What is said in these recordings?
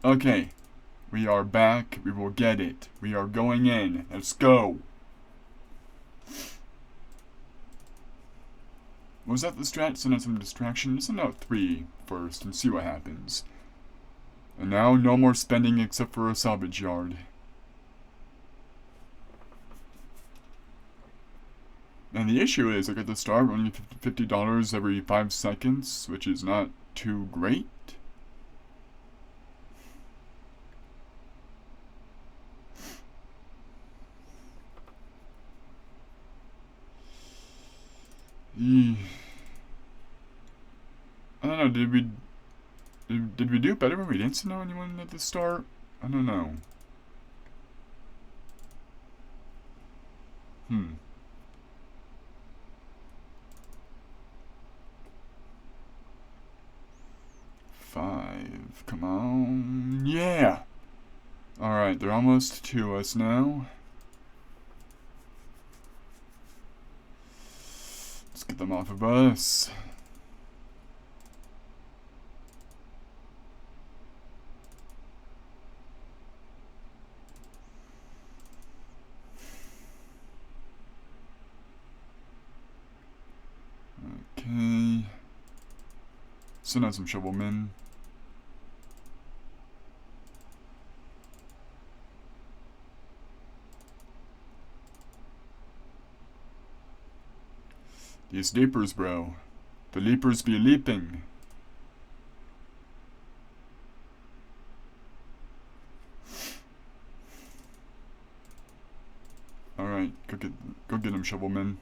Okay, we are back. We will get it. We are going in. Let's go. Was that the strat? Send out some distraction. Send out 3 first and see what happens. And now, no more spending except for a salvage yard. And the issue is, like at the start, only $50 every 5 seconds, which is not too great. I don't know, did we do better when we didn't know anyone at the start? I don't know. Five, come on, yeah! Alright, they're almost to us now. Let's get them off of us. Okay. Send out some shovelmen. These leapers, bro. The leapers be leaping. Alright, go get them, shovelmen.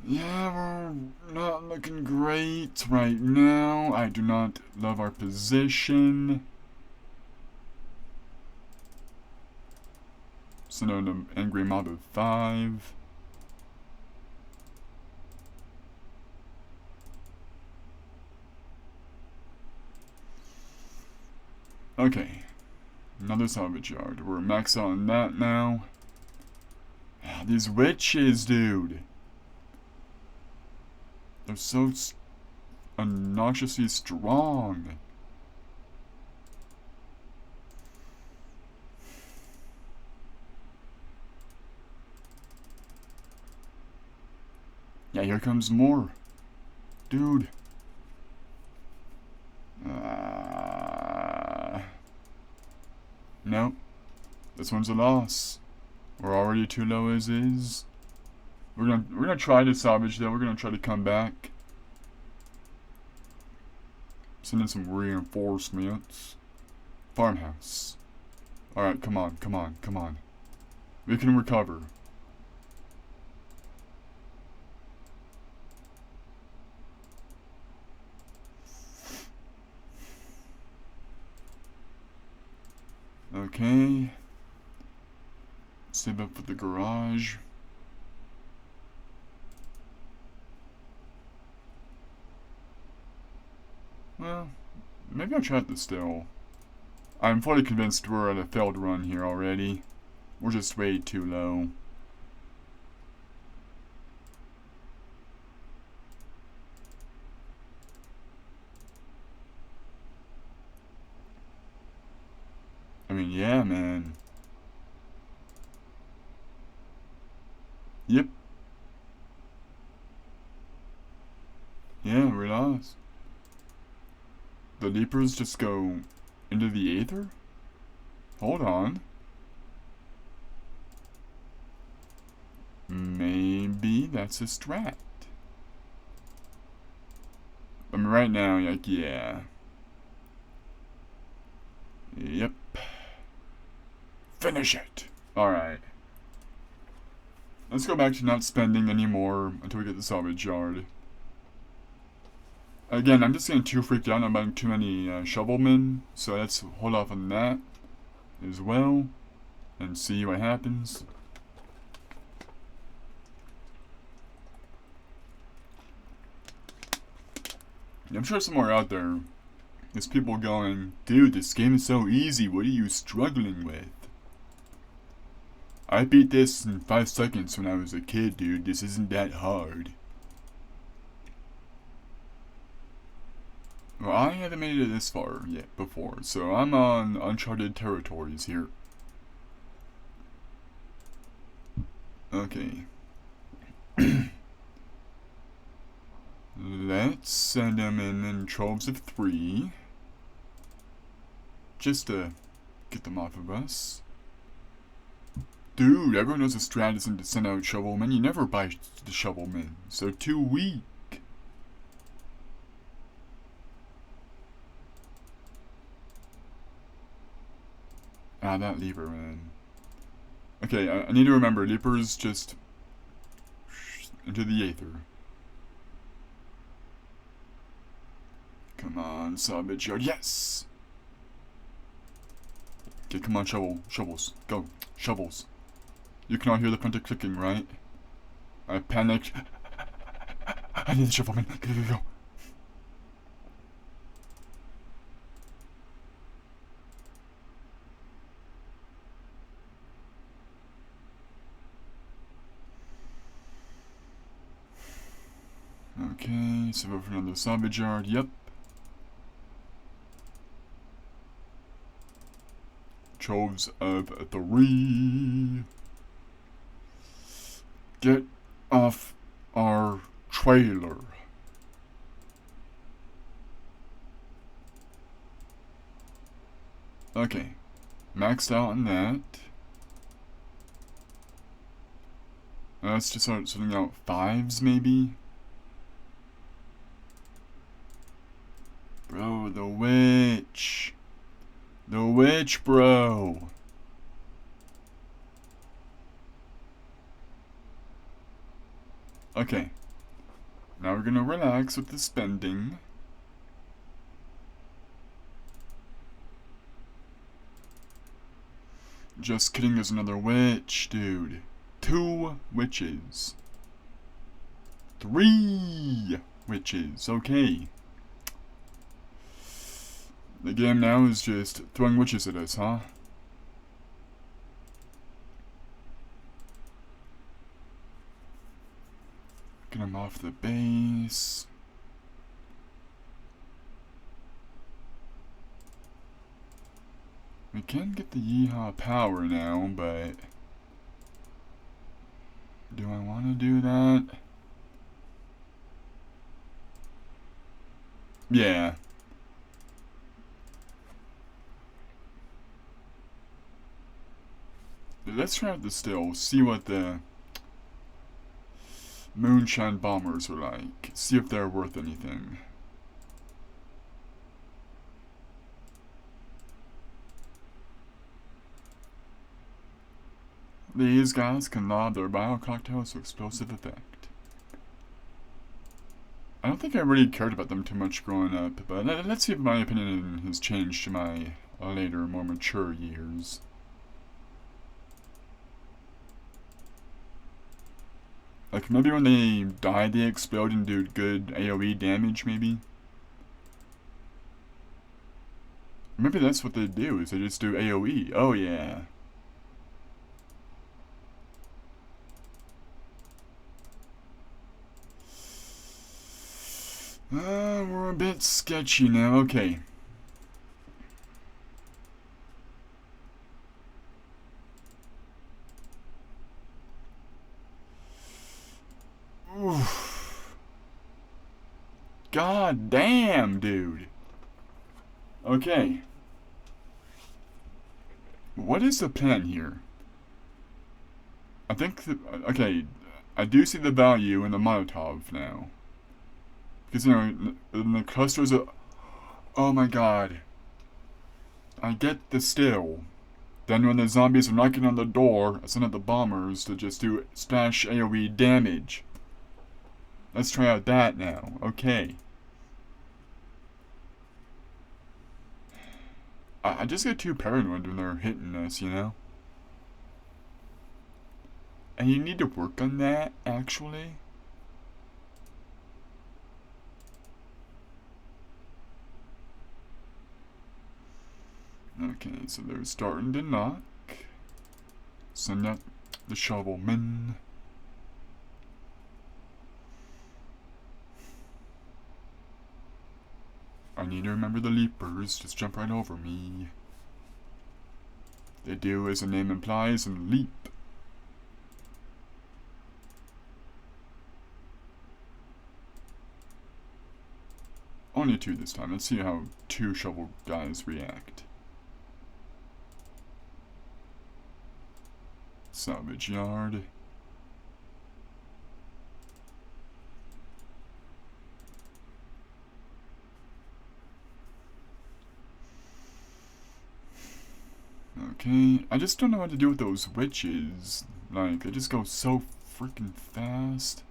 Yeah, we're not looking great right now. I do not love our position. Send out an angry mob of 5. Okay. Another salvage yard. We're max on that now. These witches, dude. They're so obnoxiously strong. Yeah, here comes more. Dude. Nope. This one's a loss. We're already too low as is. We're gonna try to salvage though. We're gonna try to come back. Send in some reinforcements. Farmhouse. Alright, come on, come on, come on. We can recover. Okay. Save up for the garage. Well, maybe I'll try it still. I'm fully convinced we're at a failed run here already. We're just way too low. I mean, yeah, man. Yep. Yeah, we're lost. The leapers just go into the aether? Hold on. Maybe that's a strat. I mean, right now, like, yeah. Yep. Finish it! Alright. Let's go back to not spending anymore until we get the salvage yard. Again, I'm just getting too freaked out about too many shovelmen, so let's hold off on that as well and see what happens. I'm sure somewhere out there there's people going, dude, this game is so easy, what are you struggling with? I beat this in 5 seconds when I was a kid, dude. This isn't that hard. Well, I haven't made it this far yet before, so I'm on uncharted territories here. Okay. Let's send them in troves of 3. Just to get them off of us. Dude, everyone knows the strat isn't to send out shovelmen. You never buy the shovelmen. So too weak. Ah, that lever, man. Okay, I need to remember, leapers just into the aether. Come on, salvage yard. Yes! Okay, come on, shovels. Go, shovels. You can all hear the printer clicking, right? I panicked. I need the shovelman. Go. Okay, so over another salvage yard. Yep. Troves of 3. Get off our trailer. Okay. Maxed out on that. Let's just start sending out 5s, maybe? Bro, the witch. The witch, bro. Okay. Now we're gonna relax with the spending. Just kidding, there's another witch, dude. 2 witches. 3 witches, okay. The game now is just throwing witches at us, huh? Get him off the base. We can get the Yeehaw power now, but do I want to do that? Yeah. Let's try out the still, see what the Moonshine Bombers are like. See if they're worth anything. These guys can lob their bio cocktails to explosive effect. I don't think I really cared about them too much growing up, but let's see if my opinion has changed to my later, more mature years. Like, maybe when they die, they explode and do good AoE damage, maybe? Maybe that's what they do, is they just do AoE. Oh, yeah. We're a bit sketchy now. Okay. Oof. God damn, dude. Okay. What is the plan here? I think okay, I do see the value in the Molotov now. Because, you know, the clusters are... Oh my god. I get the still. Then when the zombies are knocking on the door, I send out the bombers to just do splash AoE damage. Let's try out that now. Okay. I just get too paranoid when they're hitting us, you know? And you need to work on that, actually. Okay, so they're starting to knock. Send out The shovelmen. I need to remember the leapers. Just jump right over me. They do as the name implies and leap. Only 2 this time. Let's see how 2 shovel guys react. Salvage yard. Okay, I just don't know what to do with those witches. Like, they just go so freaking fast.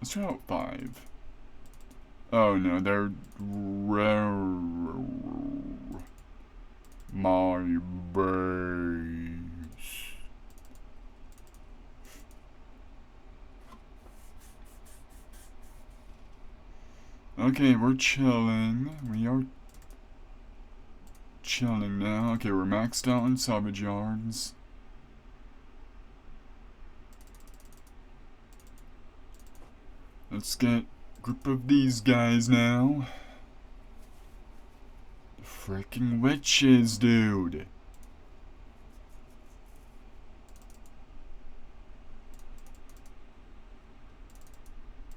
Let's try out 5. Oh no, they're my base. Okay, we're chilling. We are chilling now. Okay, we're maxed out on salvage yards. Let's get a group of these guys now. The freaking witches, dude.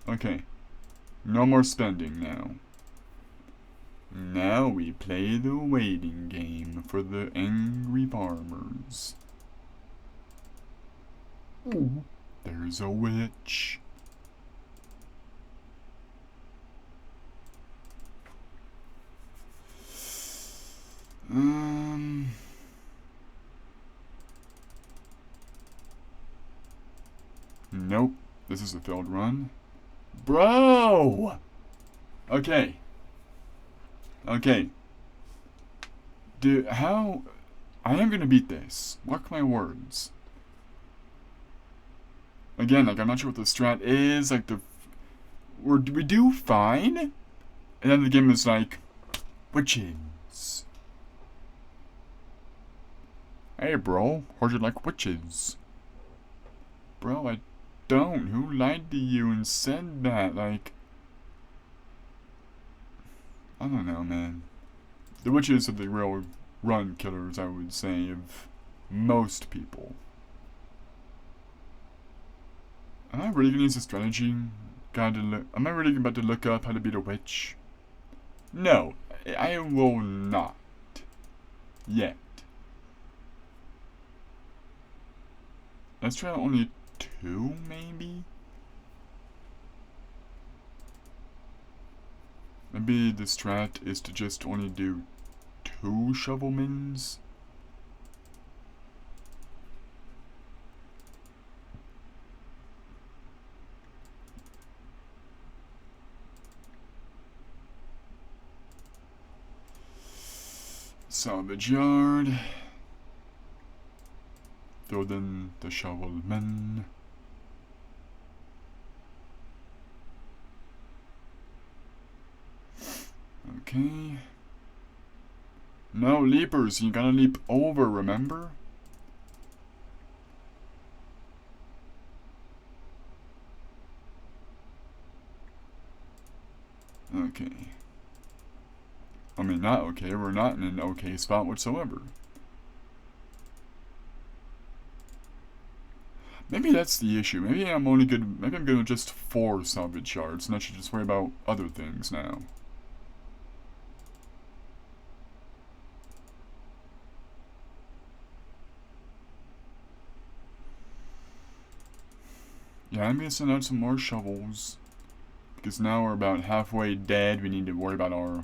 Okay. No more spending now. Now we play the waiting game for the angry farmers. Ooh, there's a witch. Nope. This is a failed run. Bro! Okay. Okay. Dude, how... I am gonna beat this. Mark my words. Again, like, I'm not sure what the strat is. Like, we do fine. And then the game is like... Witches. Hey, bro. Heard you like witches. Bro, I don't. Who lied to you and said that? Like... I don't know, man. The witches are the real run killers, I would say, of most people. Am I really gonna use a strategy guide to look? Am I really about to look up how to beat a witch? No, I will not. Yet. Let's try only 2, maybe? Maybe the strat is to just only do 2 shovelmans? Salvage yard. Throw in the shovelmen. Okay. No, leapers, you gotta leap over, remember? Okay. I mean, not okay, we're not in an okay spot whatsoever. Maybe that's the issue. Maybe I'm good with just 4 salvage yards, and I should just worry about other things now. Yeah, I'm gonna send out some more shovels. Because now we're about halfway dead. We need to worry about our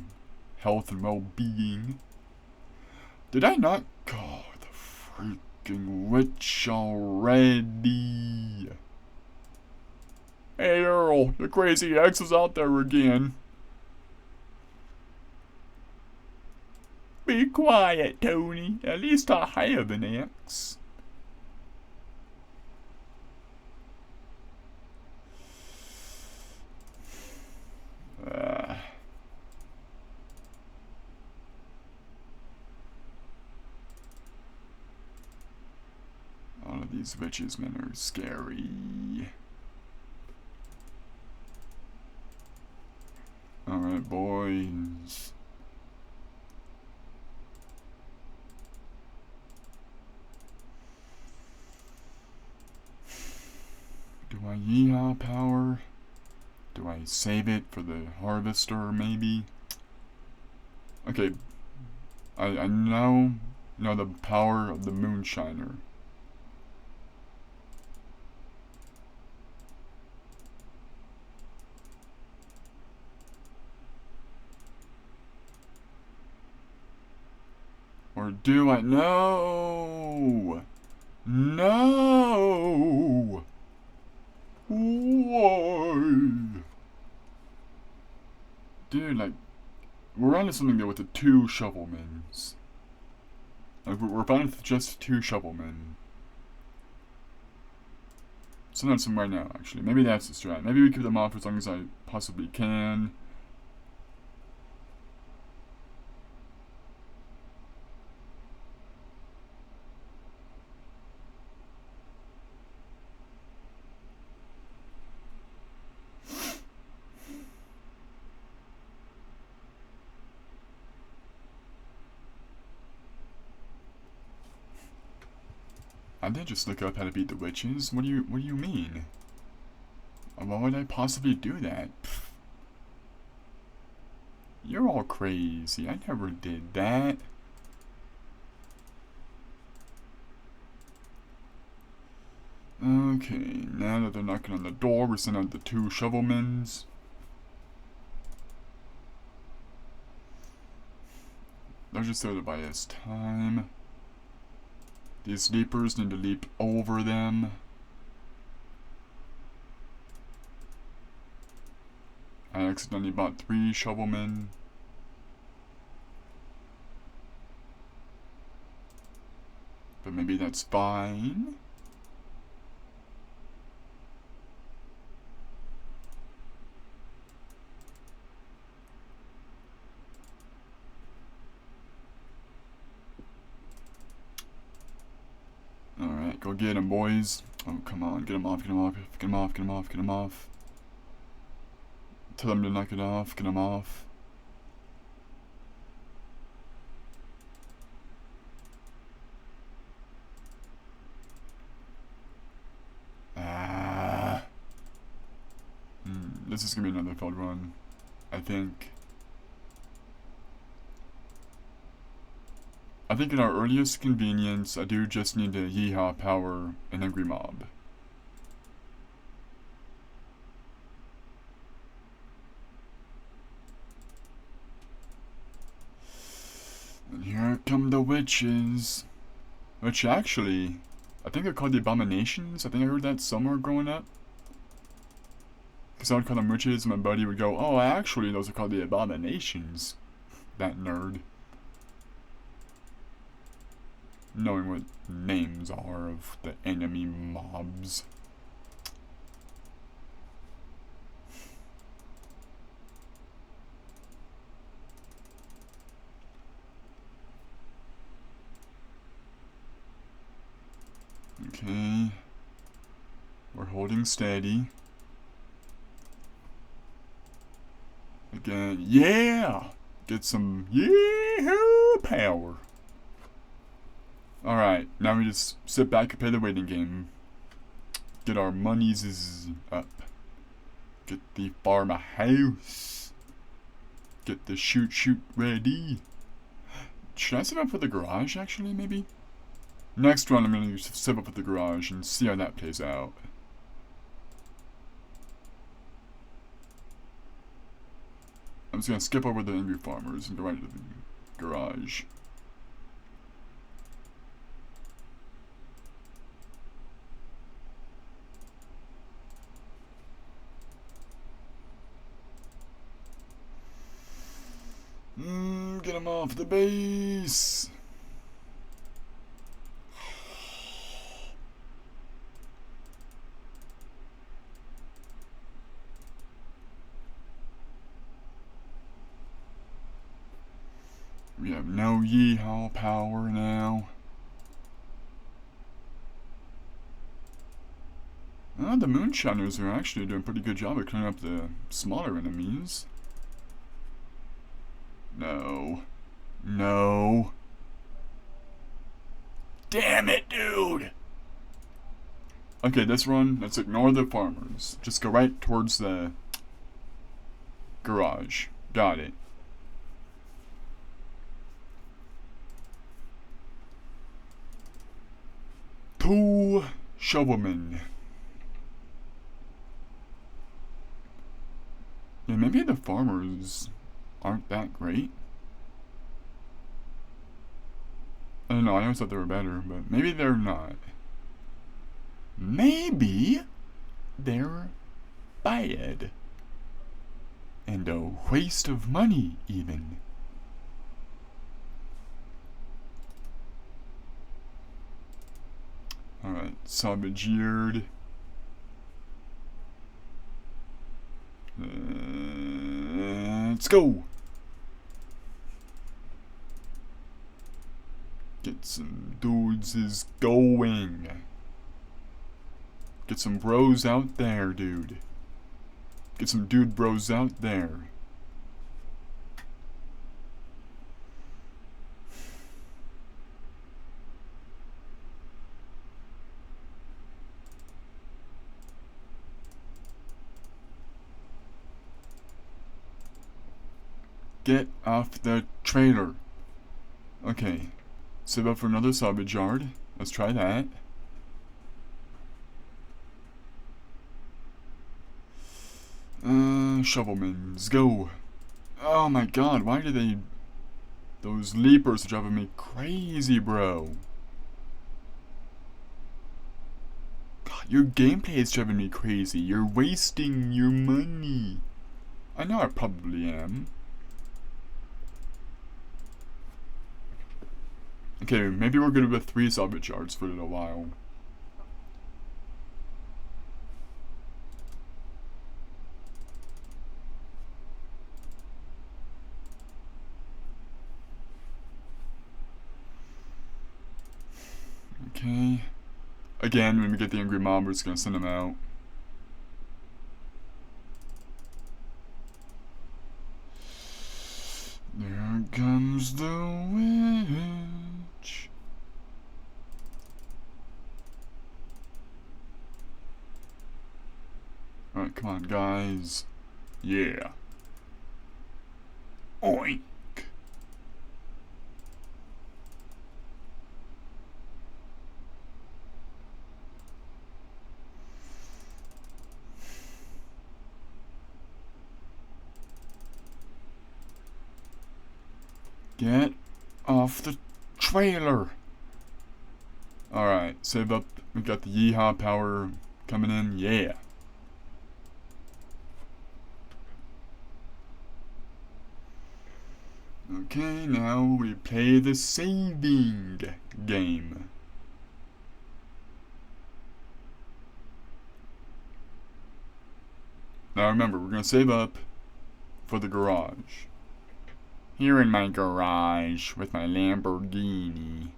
health and well-being. Did I not? Oh, the freaking witch already. Hey Earl, the crazy ex is out there again. Be quiet, Tony. At least I have an ex. of these witches, man, are scary. Alright, boys. Do I yeehaw power? Do I save it for the harvester, maybe? Okay, I now know the power of the moonshiner. Or do I? No! No! Why? Dude, like, we're onto something there with the 2 shovelmans. Like, we're fine with just 2 shovelmen. So that's some right now, actually. Maybe that's the strat. Maybe we keep them off as long as I possibly can. I did just look up how to beat the witches. What do you mean? Why would I possibly do that? Pfft. You're all crazy. I never did that. Okay, now that they're knocking on the door, we send out the 2 shovelmans. They're just there to buy us time. These leapers need to leap over them. I accidentally bought 3 shovelmen. But maybe that's fine. Alright, go get him, boys. Oh, come on, get him off, get him off, get him off, get him off, get him off. Tell them to knock it off, get him off. This is gonna be another failed run, I think. I think in our earliest convenience, I do just need to yeehaw power an angry mob. And here come the witches. Which actually, I think they're called the Abominations. I think I heard that somewhere growing up. Because I would call them witches, and my buddy would go, oh, actually, those are called the Abominations. That nerd. Knowing what names are of the enemy mobs. Okay. We're holding steady. Again, yeah! Get some yee-hoo power. Alright, now we just sit back and play the waiting game. Get our monies up. Get the farmhouse. Get the shoot ready. Should I save up for the garage, actually, maybe? Next run, I'm going to save up for the garage and see how that plays out. I'm just going to skip over the angry farmers and go right to the garage. Get him off the base. We have no yeehaw power now. The Moonshiners are actually doing a pretty good job of clearing up the smaller enemies. No. No. Damn it, dude! Okay, this run, let's ignore the farmers. Just go right towards the garage. Got it. Two shovelmen. Yeah, maybe the farmers aren't that great. I don't know, I always thought they were better, but maybe they're not. Maybe they're bad. And a waste of money, even. Alright, salvage yard. Let's go! Get some dudes is going. Get some bros out there, dude. Get some dude bros out there. Get off the trailer. Okay. Save up for another salvage yard. Let's try that. Shovelmans, go. Oh my god, why do they... Those leapers are driving me crazy, bro. God, your gameplay is driving me crazy. You're wasting your money. I know I probably am. Okay, maybe we're good with 3 salvage yards for a little while. Okay. Again, when we get the angry mob, we're just gonna send them out. There comes the witch. Alright, come on, guys. Yeah. Oink. Get off the trailer. Alright, save up. We got the yeehaw power coming in. Yeah. Okay, now we play the saving game. Now remember, we're gonna save up for the garage. Here in my garage with my Lamborghini.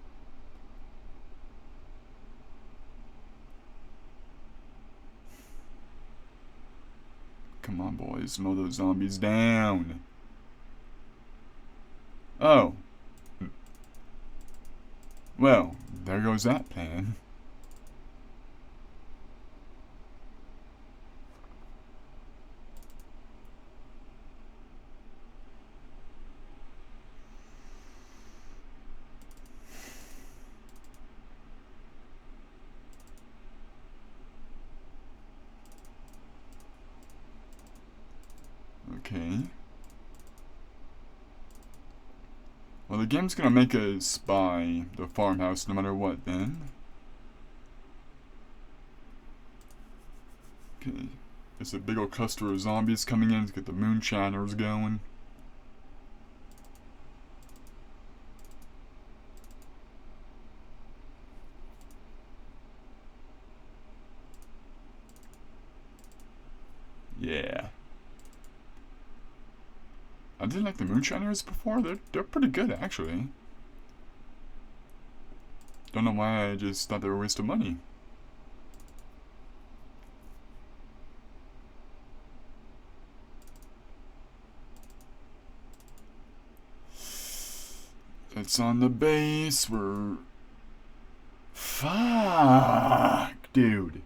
Come on, boys, mow those zombies down. Oh. Well, there goes that plan. Okay. Well, the game's gonna make us buy the farmhouse no matter what, then. Okay. There's a big old cluster of zombies coming in to get the moonshiners going. Yeah. I didn't like the moonshiners before. They're pretty good, actually. Don't know why I just thought they were a waste of money. It's on the base. We're... Fuck, dude.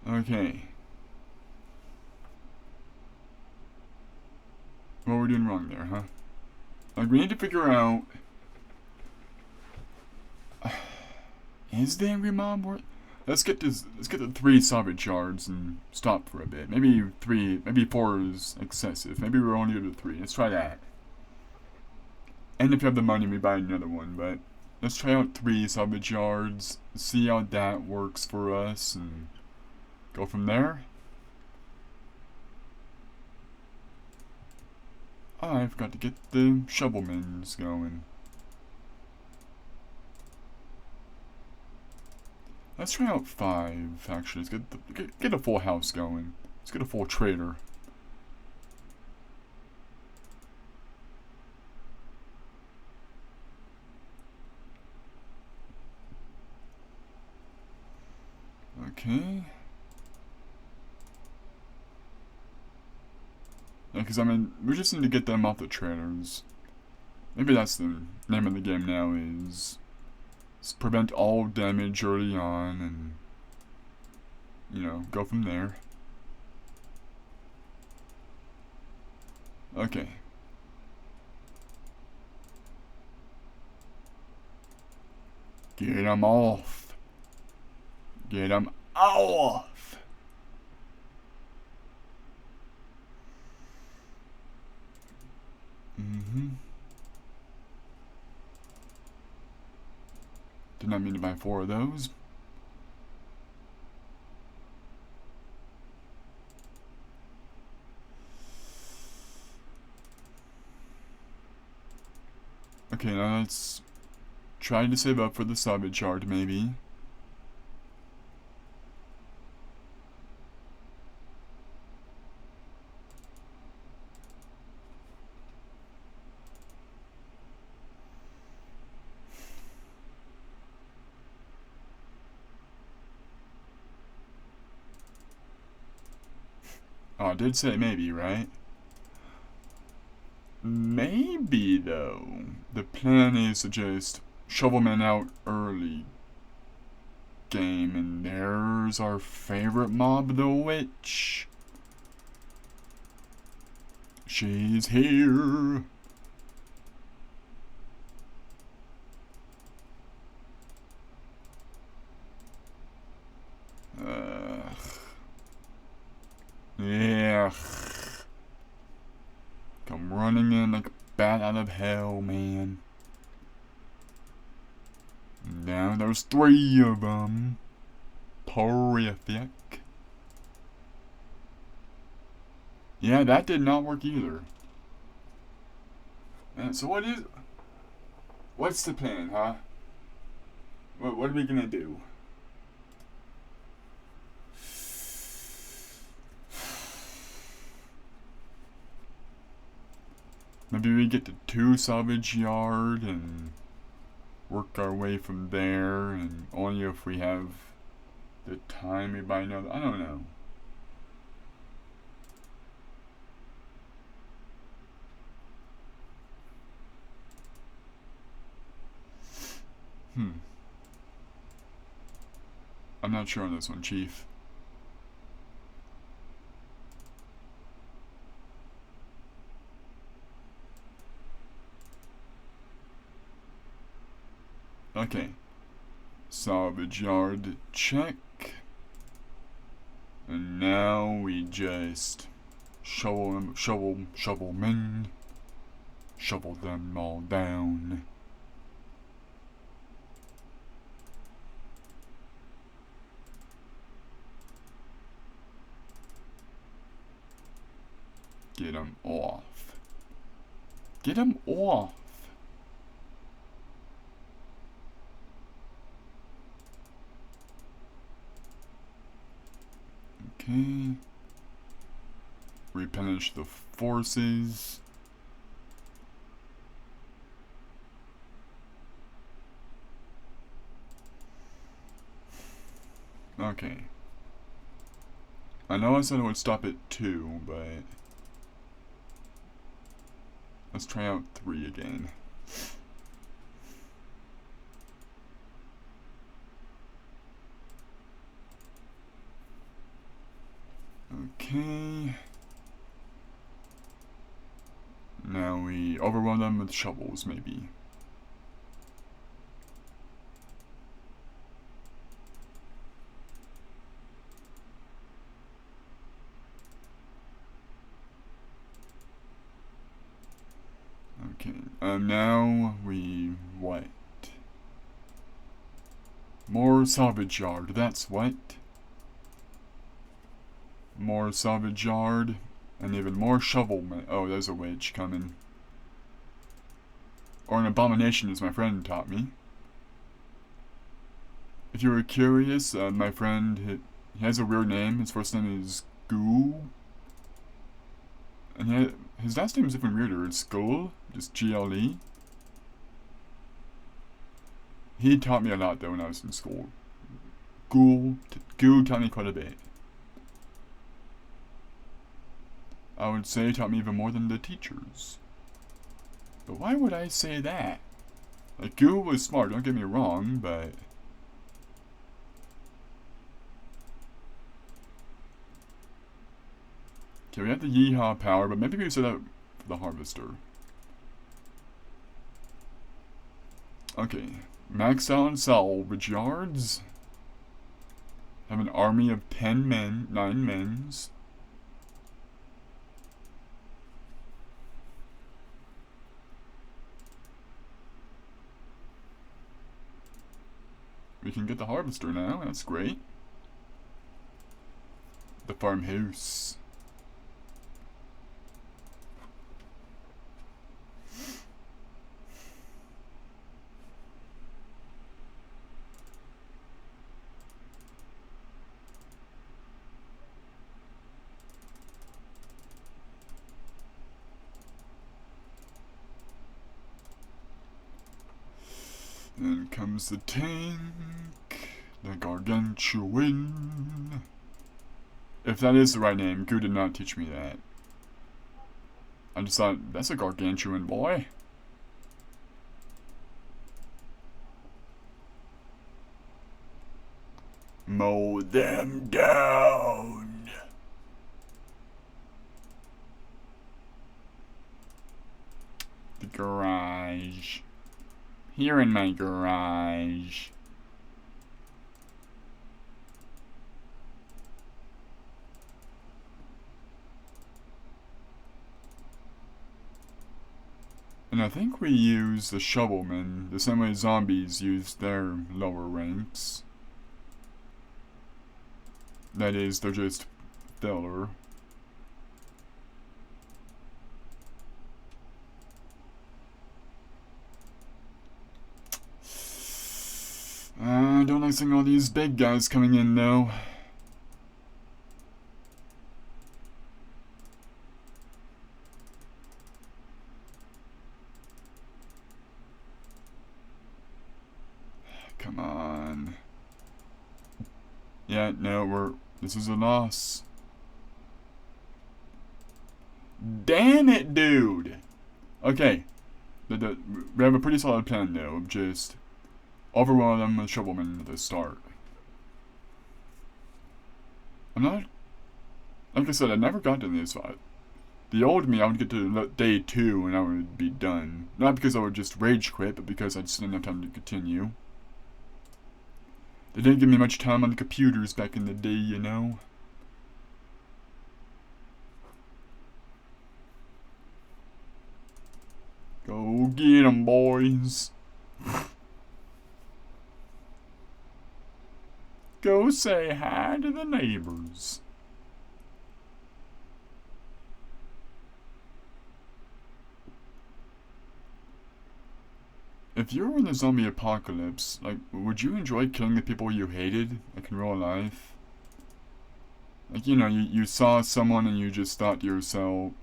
Okay. What are we doing wrong there, huh? Like, we need to figure out... Is the Angry Mob worth... Let's get the 3 salvage yards and stop for a bit. Maybe 4 is excessive. Maybe we're only to 3. Let's try that. And if you have the money, we buy another one, but... Let's try out 3 salvage yards, see how that works for us, and go from there. Oh, I forgot to get the shovelmans going. Let's try out 5, actually. Let's get a full house going. Let's get a full trader. Okay. Yeah, because I mean, we just need to get them off the traders. Maybe that's the name of the game now, is prevent all damage early on and, you know, go from there. Okay. Get them off. Get them off. Did not mean to buy 4 of those. Okay, now let's try to save up for the salvage yard, maybe. Oh, I did say maybe, right? Maybe, though. The plan is to just shovelman out early game, and there's our favorite mob, the witch. She's here. Yeah. Come running in like a bat out of hell, man. Now there's 3 of them. Horrific. Yeah, that did not work either. So what's the plan, huh? What are we gonna do? Maybe we get to 2 salvage yard and work our way from there, and only if we have the time we buy another. I don't know. I'm not sure on this one, Chief. Okay. Salvage yard check. And now we just shovel them all down. Get them off. Get them off. Okay. Replenish the forces. Okay. I know I said I would stop at 2, but let's try out 3 again. Okay. Now we overrun them with shovels, maybe. Okay, now we what? More salvage yard, that's what? More salvage yard, and even more shovel. Oh, there's a witch coming. Or an abomination, as my friend taught me. If you were curious, my friend, he has a weird name. His first name is Goo. And his last name is even weirder. It's Skull, just G-L-E. He taught me a lot, though, when I was in school. Goo taught me quite a bit. I would say he taught me even more than the teachers. But why would I say that? Like, Goo was smart, don't get me wrong, but... Okay, we have the Yeehaw power, but maybe we set that for the Harvester. Okay, max out on salvage yards. Have an army of 10 men, 9 men's. We can get the Harvester now, that's great. The farmhouse. Then comes the tank, the Gargantuan. If that is the right name, Goo did not teach me that. I just thought, that's a Gargantuan boy. Mow them down. The garage. Here in my garage. And I think we use the shovelmen the same way zombies use their lower ranks. That is, they're just filler. I don't like seeing all these big guys coming in, though. Come on. Yeah, no, this is a loss. Damn it, dude! Okay. We have a pretty solid plan, though, of just overwhelm them with shovelmen at the start. I'm not... Like I said, I never got to this fight. The old me, I would get to day 2 and I would be done. Not because I would just rage quit, but because I just didn't have time to continue. They didn't give me much time on the computers back in the day, you know. Go get 'em, boys. Go say hi to the neighbors. If you were in the zombie apocalypse, like, would you enjoy killing the people you hated, like in real life? Like, you know, you saw someone and you just thought to yourself,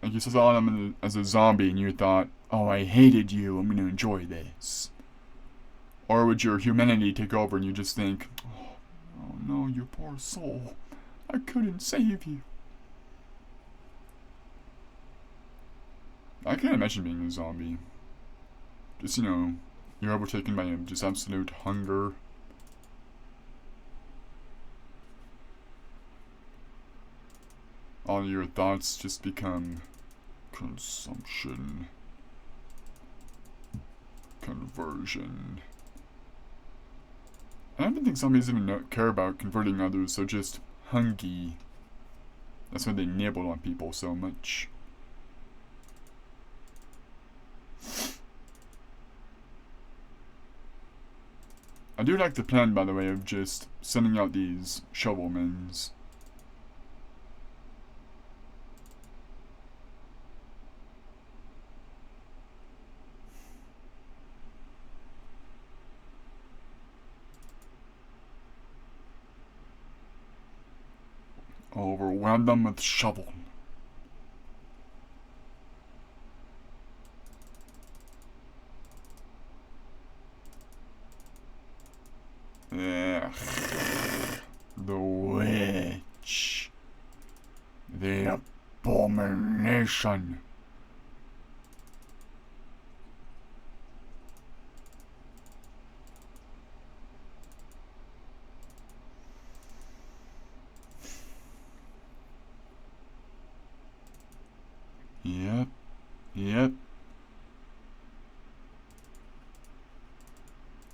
like you saw them as a zombie and you thought, oh, I hated you, I'm gonna enjoy this. Or would your humanity take over and you just think, oh no, you poor soul, I couldn't save you. I can't imagine being a zombie. Just, you know, you're overtaken by just absolute hunger. All your thoughts just become consumption. Conversion. I don't think zombies even care about converting others, they're just hungry. That's why they nibble on people so much. I do like the plan, by the way, of just sending out these shovelmans. Overwhelm them with shovel. Ugh. The witch. The abomination. Yep. Yep.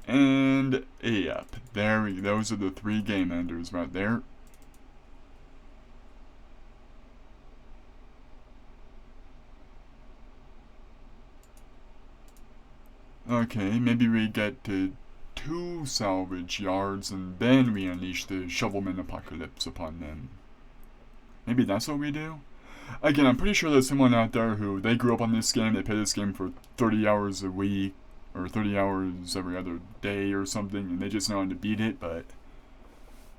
And yep. Those are the 3 game enders right there. Okay, maybe we get to 2 salvage yards and then we unleash the shovelman apocalypse upon them. Maybe that's what we do? Again, I'm pretty sure there's someone out there who, they grew up on this game, they play this game for 30 hours a week, or 30 hours every other day or something, and they just know how to beat it, but,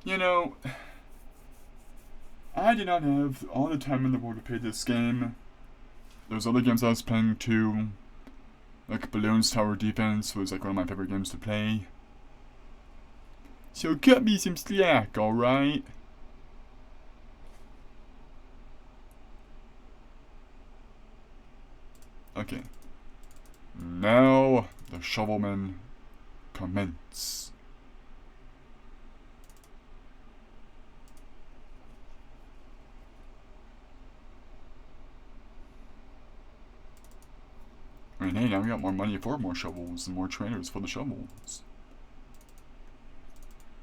you know, I did not have all the time in the world to play this game. There's other games I was playing too, like Bloons Tower Defense was like one of my favorite games to play. So cut me some slack, alright? Okay. Now the shovelmen commence. I mean, hey, now we got more money for more shovels and more trainers for the shovels.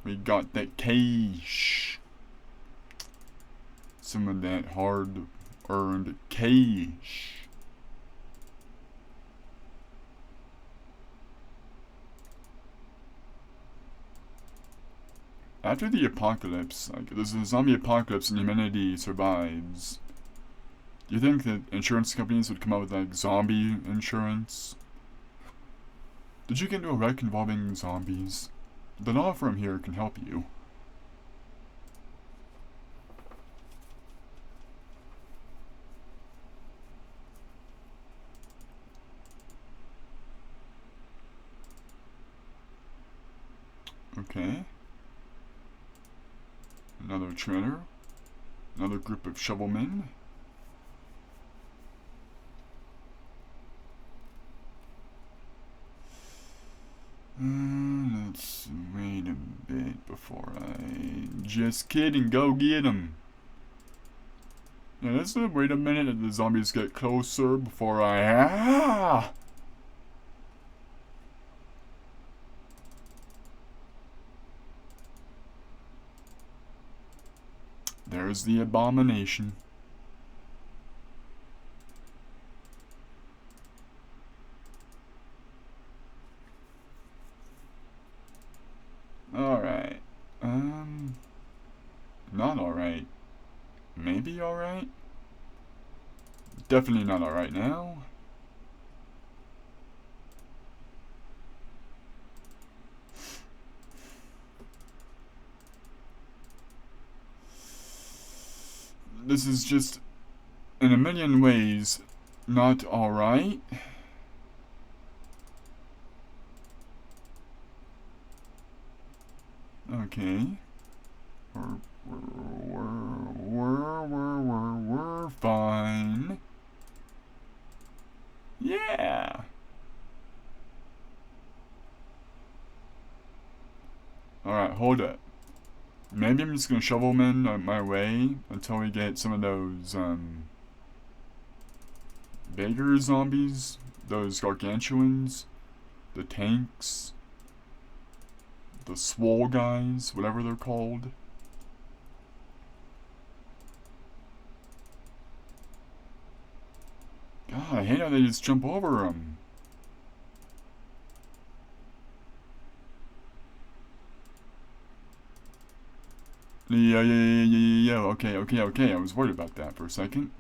We got that cash. Some of that hard-earned cash. After the apocalypse, like, there's a zombie apocalypse and humanity survives, do you think that insurance companies would come out with, like, zombie insurance? Did you get into a wreck involving zombies? The law firm here can help you. Okay. Another trainer. Another group of shovelmen. Let's wait a bit before I... Just kidding, go get them. Yeah, let's wait a minute and the zombies get closer before I... There's the abomination. Alright. Not alright. Maybe alright? Definitely not alright now. This is just, in a million ways, not alright. Okay. Or We're fine. Yeah. Alright, hold up. Maybe I'm just gonna shovel them in my way until we get some of those, bigger zombies. Those gargantuans. The tanks. The swole guys, whatever they're called. God, I hate how they just jump over them. Yeah. Okay. I was worried about that for a second.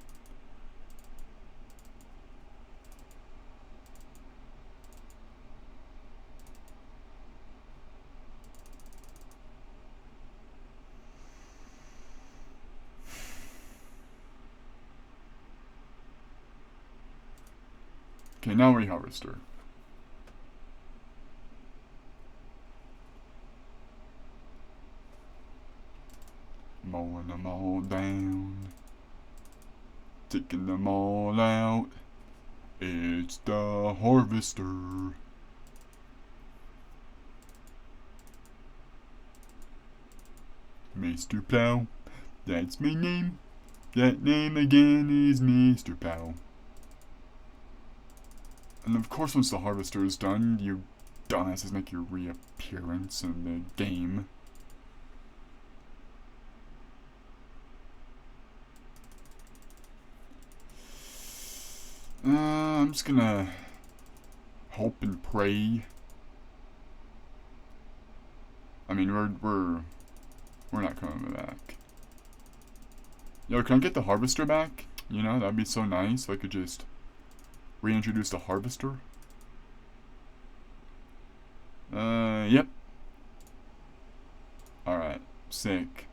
Okay, now we harvest her. Mowing them all down. Taking them all out. It's the harvester. Mr. Plow. That's my name. That name again is Mr. Plow. And of course, once the harvester is done, you dumbasses make your reappearance in the game. I'm just gonna hope and pray. I mean, we're not coming back. Yo, can I get the harvester back? You know, that'd be so nice if I could just reintroduce the harvester. Yep. Alright, sick.